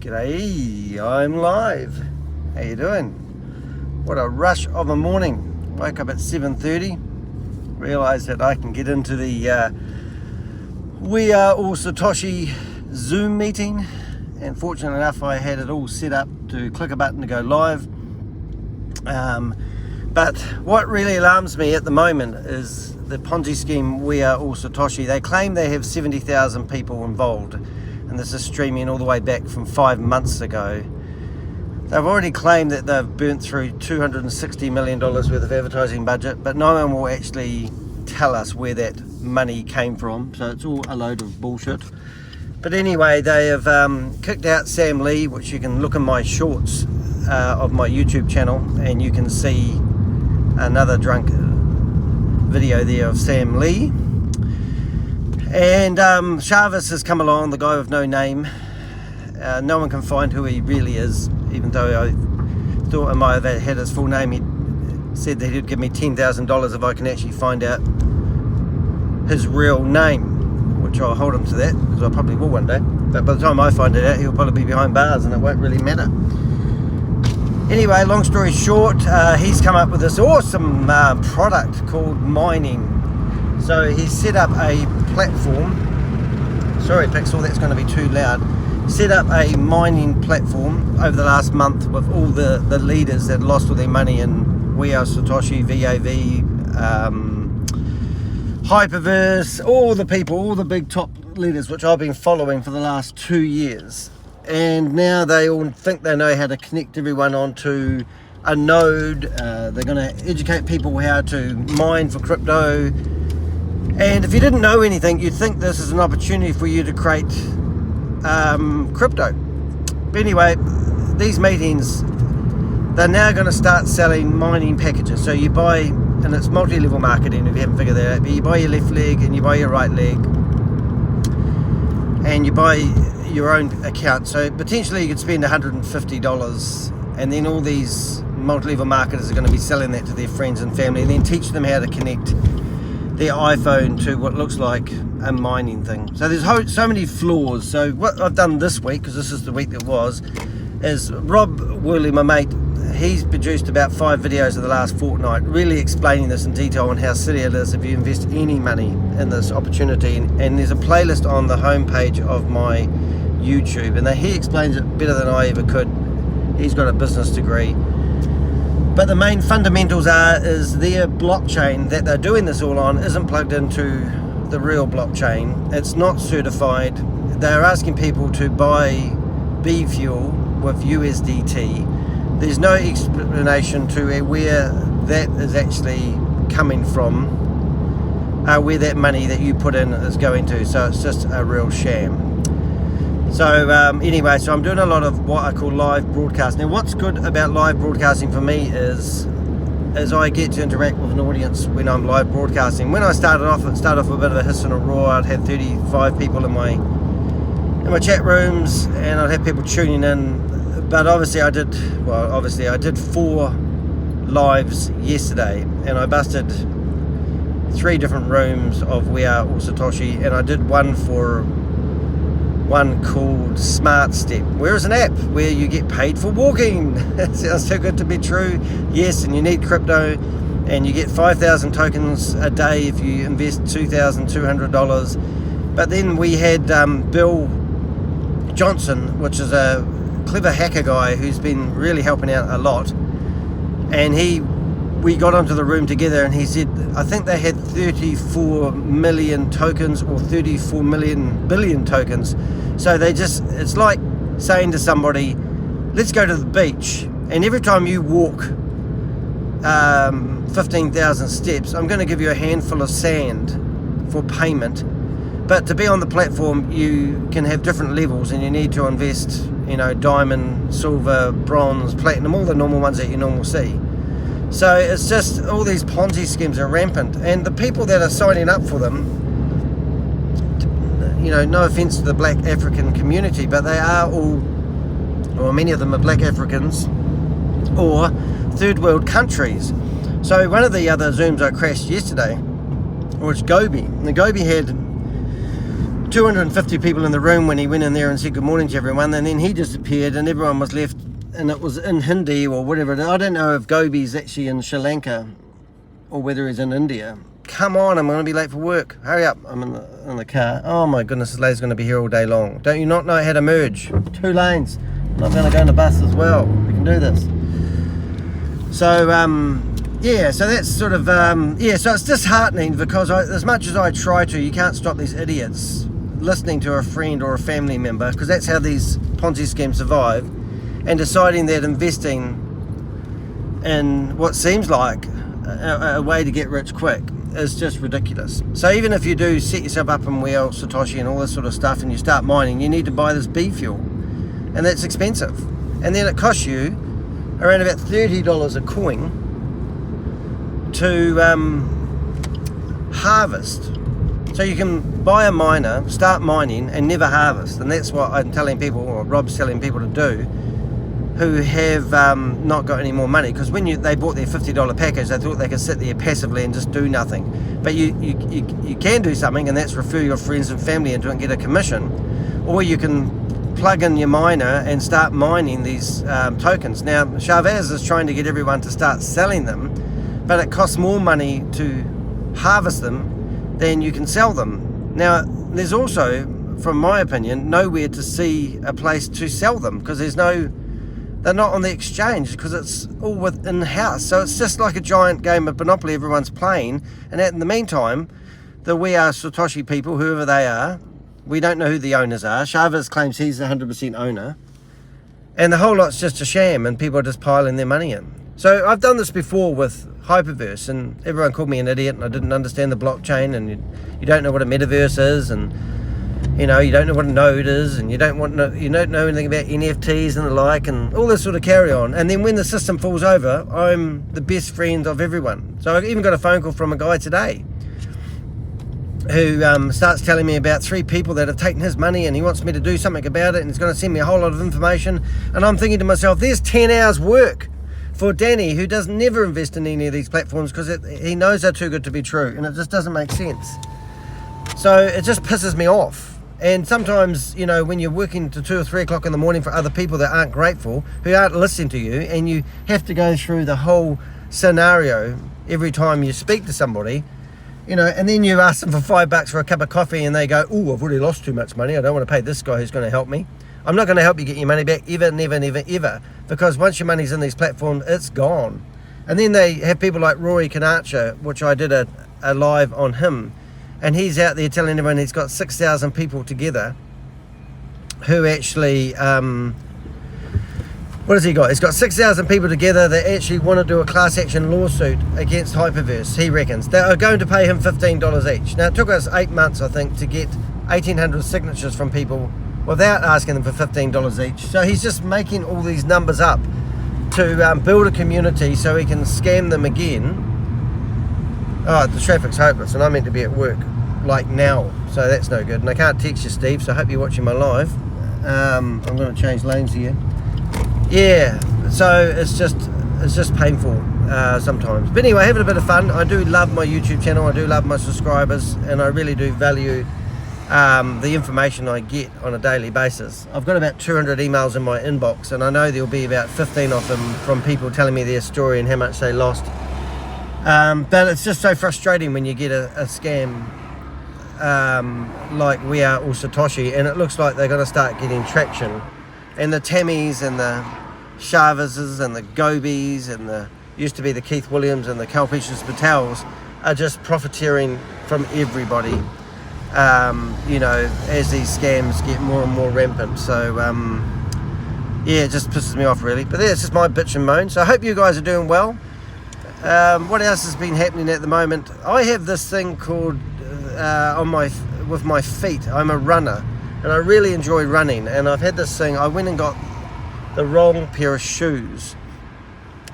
G'day, I'm live. How you doing? What a rush of a morning. Woke up at 7:30. Realised that I can get into the We Are All Satoshi Zoom meeting. And fortunately enough, I had it all set up to click a button to go live. But what really alarms me at the moment is the Ponzi scheme We Are All Satoshi. They claim they have 70,000 people involved, and this is streaming all the way back from 5 months ago. They've already claimed that they've burnt through $260 million worth of advertising budget, but no one will actually tell us where that money came from, so it's all a load of bullshit. But anyway, they have kicked out Sam Lee, which you can look in my shorts of my YouTube channel, and you can see another drunk video there of Sam Lee. And Chavis has come along, the guy with no name. No one can find who he really is, even though I thought I might have had his full name. He said that he'd give me $10,000 if I can actually find out his real name, which I'll hold him to that, because I probably will one day. But by the time I find it out, he'll probably be behind bars and it won't really matter. Anyway, long story short, he's come up with this awesome product called mining. So he's set up a platform. Sorry Pixel, that's going to be too loud. Set up a mining platform over the last month with all the leaders that lost all their money in We Are Satoshi, VAV, Hyperverse, all the people, all the big top leaders, which I've been following for the last 2 years. And now they all think they know how to connect everyone onto a node. They're going to educate people how to mine for crypto. And if you didn't know anything, you'd think this is an opportunity for you to create crypto. But anyway, these meetings, they're now going to start selling mining packages. So you buy, and it's multi-level marketing if you haven't figured that out, but you buy your left leg and you buy your right leg, and you buy your own account. So potentially you could spend $150, and then all these multi-level marketers are going to be selling that to their friends and family, and then teach them how to connect their iPhone to what looks like a mining thing. So there's so many flaws. So what I've done this week, because this is the week that was, is Rob Worley, my mate, he's produced about 5 videos of the last fortnight, really explaining this in detail and how silly it is if you invest any money in this opportunity. And there's a playlist on the homepage of my YouTube, and he explains it better than I ever could. He's got a business degree. But the main fundamentals is their blockchain that they're doing this all on isn't plugged into the real blockchain. It's not certified. They're asking people to buy B fuel with USDT. There's no explanation to where that is actually coming from, where that money that you put in is going to. So it's just a real sham. So anyway, so I'm doing a lot of what I call live broadcast. Now what's good about live broadcasting for me is I get to interact with an audience when I'm live broadcasting. When I started off, it started off with a bit of a hiss and a roar. I'd have 35 people in my chat rooms, and I'd have people tuning in. But obviously I did 4 lives yesterday, and I busted 3 different rooms of We Are All Satoshi, and I did one called Smart Step, where is an app where you get paid for walking. It sounds too good to be true. Yes, and you need crypto, and you get 5,000 tokens a day if you invest $2,200. But then we had Bill Johnson, which is a clever hacker guy who's been really helping out a lot, and we got onto the room together, and he said I think they had 34 million tokens or 34 billion tokens. So it's like saying to somebody, let's go to the beach, and every time you walk 15,000 steps, I'm going to give you a handful of sand for payment. But to be on the platform, you can have different levels, and you need to invest, diamond, silver, bronze, platinum, all the normal ones that you normally see. So it's just all these Ponzi schemes are rampant, and the people that are signing up for them, no offense to the black African community, but they are all, or many of them are black Africans or third world countries. So one of the other Zooms I crashed yesterday was Gobi. And the Gobi had 250 people in the room when he went in there and said good morning to everyone, and then he disappeared and everyone was left, and it was in Hindi or whatever. I don't know if Gobi's actually in Sri Lanka or whether he's in India. Come on, I'm going to be late for work. Hurry up, I'm in the car. Oh my goodness, this lady's going to be here all day long. Don't you not know how to merge? 2 lanes. I'm going to go in the bus as well. We can do this. So, yeah, so that's sort of, yeah, so it's disheartening because as much as I try to, you can't stop these idiots listening to a friend or a family member, because that's how these Ponzi schemes survive, and deciding that investing in what seems like a way to get rich quick is just ridiculous. So even if you do set yourself up in Wheel, Satoshi and all this sort of stuff, and you start mining, you need to buy this B fuel, and that's expensive, and then it costs you around about $30 a coin to harvest. So you can buy a miner, start mining and never harvest, and that's what I'm telling people, or Rob's telling people to do, who have not got any more money, because when they bought their $50 package, they thought they could sit there passively and just do nothing. But you can do something, and that's refer your friends and family into it and get a commission, or you can plug in your miner and start mining these tokens. Now Chavez is trying to get everyone to start selling them, but it costs more money to harvest them than you can sell them. Now there's also, from my opinion, nowhere to see a place to sell them, because they're not on the exchange, because it's all within house. So it's just like a giant game of Monopoly everyone's playing, and in the meantime the We Are Satoshi people, whoever they are, we don't know who the owners are. Chavez claims he's the 100% owner, and the whole lot's just a sham, and people are just piling their money in. So I've done this before with Hyperverse, and everyone called me an idiot, and I didn't understand the blockchain, and you don't know what a metaverse is, and you don't know what a node is, and you don't know anything about NFTs and the like, and all this sort of carry on. And then when the system falls over, I'm the best friend of everyone. So I even got a phone call from a guy today who starts telling me about 3 people that have taken his money, and he wants me to do something about it, and he's going to send me a whole lot of information. And I'm thinking to myself, there's 10 hours work for Danny, who does never invest in any of these platforms because he knows they're too good to be true, and it just doesn't make sense. So it just pisses me off. And sometimes, when you're working to 2 or 3 o'clock in the morning for other people that aren't grateful, who aren't listening to you, and you have to go through the whole scenario every time you speak to somebody, and then you ask them for $5 for a cup of coffee, and they go, oh, I've already lost too much money, I don't want to pay this guy who's going to help me. I'm not going to help you get your money back ever, never, never, ever, because once your money's in these platforms, it's gone. And then they have people like Rory Kanacha, which I did a live on him, and he's out there telling everyone he's got 6,000 people together who actually, what has he got? He's got 6,000 people together that actually want to do a class action lawsuit against Hyperverse, he reckons. They are going to pay him $15 each. Now, it took us 8 months, I think, to get 1,800 signatures from people without asking them for $15 each. So he's just making all these numbers up to build a community so he can scam them again. Oh, the traffic's hopeless, and I'm meant to be at work like now, so that's no good. And I can't text you, Steve, so I hope you're watching my live. I'm going to change lanes here. Yeah, so it's just painful sometimes. But anyway, having a bit of fun. I do love my YouTube channel, I do love my subscribers, and I really do value the information I get on a daily basis. I've got about 200 emails in my inbox, and I know there'll be about 15 of them from people telling me their story and how much they lost. But it's just so frustrating when you get a scam like We Are or Satoshi, and it looks like they're going to start getting traction. And the Tammys and the Chavezes and the Gobies and the used to be the Keith Williams and the Kalpishas Patels are just profiteering from everybody, as these scams get more and more rampant. So yeah, it just pisses me off really. But yeah, it's just my bitch and moan. So I hope you guys are doing well. What else has been happening at the moment? I have this thing called with my feet. I'm a runner, and I really enjoy running. And I've had this thing. I went and got the wrong pair of shoes.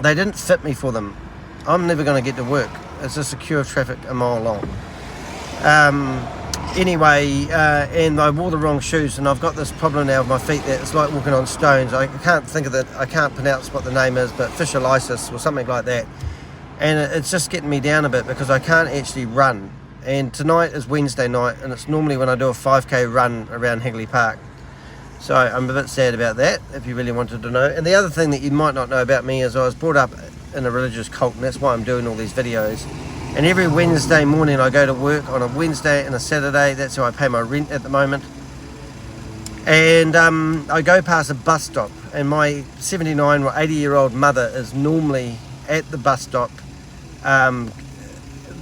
They didn't fit me for them. I'm never going to get to work. It's a secure traffic a mile long. Anyway, and I wore the wrong shoes, and I've got this problem now with my feet that it's like walking on stones. I can't think of it. I can't pronounce what the name is, but fasciitis or something like that. And it's just getting me down a bit because I can't actually run. and tonight is Wednesday night, and it's normally when I do a 5k run around Higley Park. So I'm a bit sad about that, if you really wanted to know. And the other thing that you might not know about me is I was brought up in a religious cult, and that's why I'm doing all these videos. And every Wednesday morning I go to work on a Wednesday and a Saturday. That's how I pay my rent at the moment. And I go past a bus stop, and my 79 or 80-year-old mother is normally at the bus stop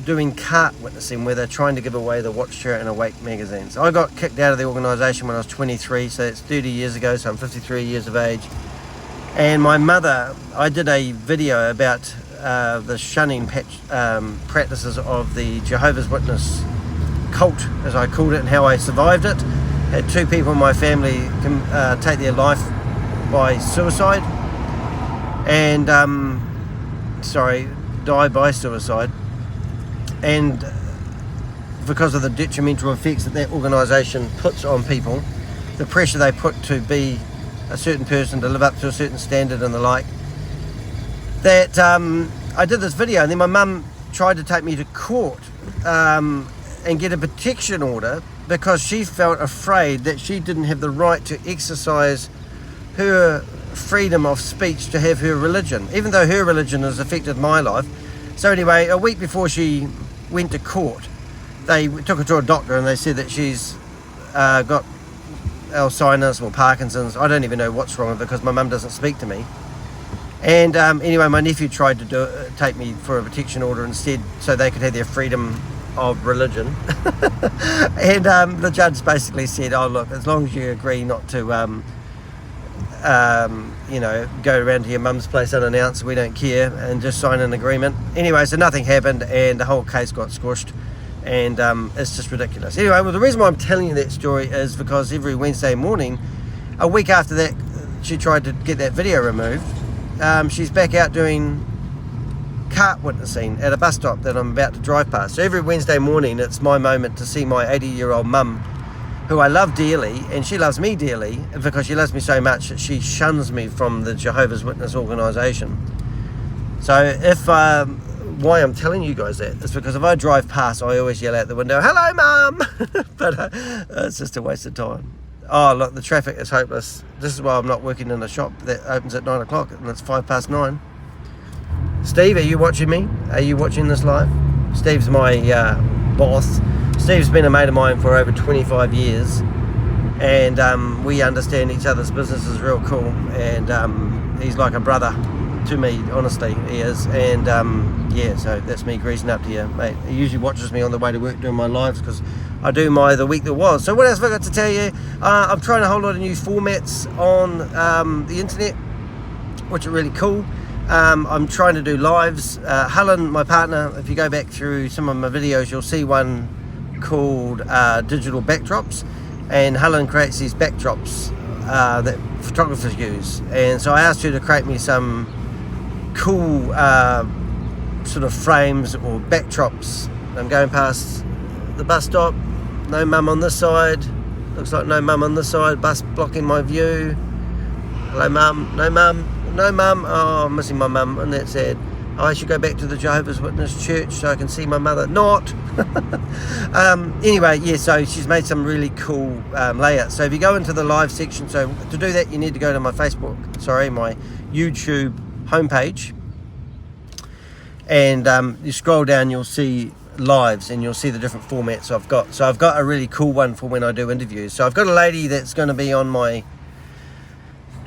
doing cart witnessing, where they're trying to give away the Watch Chair and Awake magazines. I got kicked out of the organisation when I was 23, so it's 30 years ago, so I'm 53 years of age. And my mother, I did a video about the shunning practices of the Jehovah's Witness cult, as I called it, and how I survived it. Had 2 people in my family take their life by suicide, and die by suicide, and because of the detrimental effects that organisation puts on people, the pressure they put to be a certain person, to live up to a certain standard and the like, that I did this video, and then my mum tried to take me to court and get a protection order because she felt afraid that she didn't have the right to exercise her freedom of speech to have her religion, even though her religion has affected my life. So anyway, a week before she went to court, they took her to a doctor, and they said that she's got Alzheimer's or Parkinson's. I don't even know what's wrong with it because my mum doesn't speak to me. And anyway, my nephew tried to take me for a protection order instead, so they could have their freedom of religion. And the judge basically said, oh look, as long as you agree not to go around to your mum's place unannounced, we don't care, and just sign an agreement. Anyway, so nothing happened, and the whole case got squashed, and it's just ridiculous. Anyway, well, the reason why I'm telling you that story is because every Wednesday morning, a week after that she tried to get that video removed, she's back out doing cart witnessing at a bus stop that I'm about to drive past. So every Wednesday morning it's my moment to see my 80-year-old mum, who I love dearly, and she loves me dearly because she loves me so much that she shuns me from the Jehovah's Witness organisation. So if why I'm telling you guys that is because if I drive past, I always yell out the window, hello mum. But it's just a waste of time. Oh look, the traffic is hopeless. This is why I'm not working in a shop that opens at 9 o'clock and it's 9:05. Steve, are you watching me? Are you watching this live? Steve's my boss. Steve's been a mate of mine for over 25 years, and we understand each other's businesses real cool, and he's like a brother to me, honestly, he is. And yeah, so that's me greasing up to you, mate. He usually watches me on the way to work doing my lives, because I do my The Week That Was. So what else have I got to tell you? I'm trying a whole lot of new formats on the internet, which are really cool. I'm trying to do lives. Helen, my partner, if you go back through some of my videos, you'll see one called Digital Backdrops, and Helen creates these backdrops that photographers use, and so I asked her to create me some cool sort of frames or backdrops. I'm going past the bus stop, no mum on this side, looks like no mum on this side, bus blocking my view, hello mum, no mum, no mum, oh I'm missing my mum, and that's sad. I should go back to the Jehovah's Witness church so I can see my mother. Not. Anyway, yeah, so she's made some really cool layouts. So if you go into the live section, so to do that you need to go to my my YouTube homepage, and you scroll down, you'll see lives, and you'll see the different formats I've got. So I've got a really cool one for when I do interviews. So I've got a lady that's going to be on my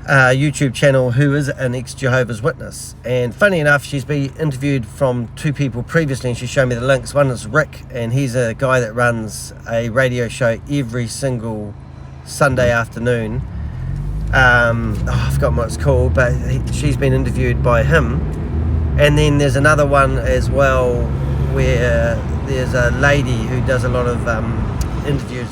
YouTube channel who is an ex-Jehovah's Witness, and funny enough, she's been interviewed from 2 people previously, and she showed me the links. One is Rick, and he's a guy that runs a radio show every single Sunday afternoon. I've forgotten what it's called, but she's been interviewed by him. And then there's another one as well where there's a lady who does a lot of interviews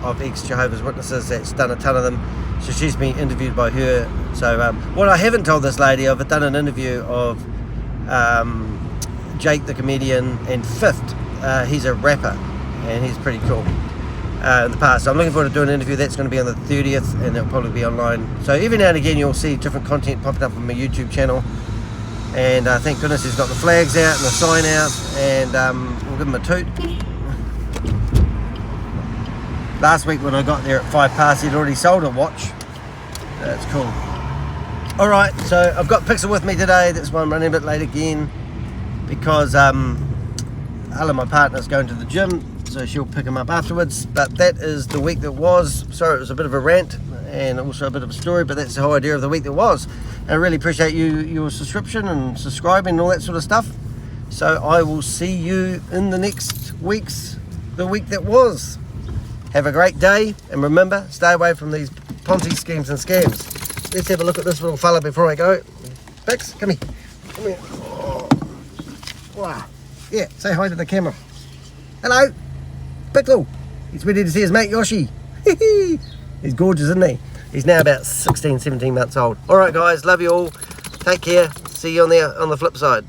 of ex-Jehovah's Witnesses, that's done a ton of them, so she's been interviewed by her. So what I haven't told this lady, I've done an interview of Jake the comedian, and Fifth, he's a rapper and he's pretty cool in the past. So I'm looking forward to doing an interview. That's going to be on the 30th, and it'll probably be online. So every now and again you'll see different content popping up on my YouTube channel, and thank goodness he's got the flags out and the sign out, and we'll give him a toot. Last week when I got there at 5 past, he'd already sold a watch. That's cool. Alright, so I've got Pixel with me today. That's why I'm running a bit late again, because Ella, my partner's going to the gym, so she'll pick him up afterwards. But that is the week that was. Sorry, it was a bit of a rant and also a bit of a story, but that's the whole idea of the week that was. And I really appreciate your subscription and subscribing and all that sort of stuff. So I will see you in the next week's the week that was. Have a great day, and remember, stay away from these Ponzi schemes and scams. Let's have a look at this little fella before I go. Pix, come here. Come here. Oh. Wow. Yeah, say hi to the camera. Hello, Pickle. He's ready to see his mate Yoshi. He's gorgeous, isn't he? He's now about 16, 17 months old. All right, guys, love you all. Take care. See you on the flip side.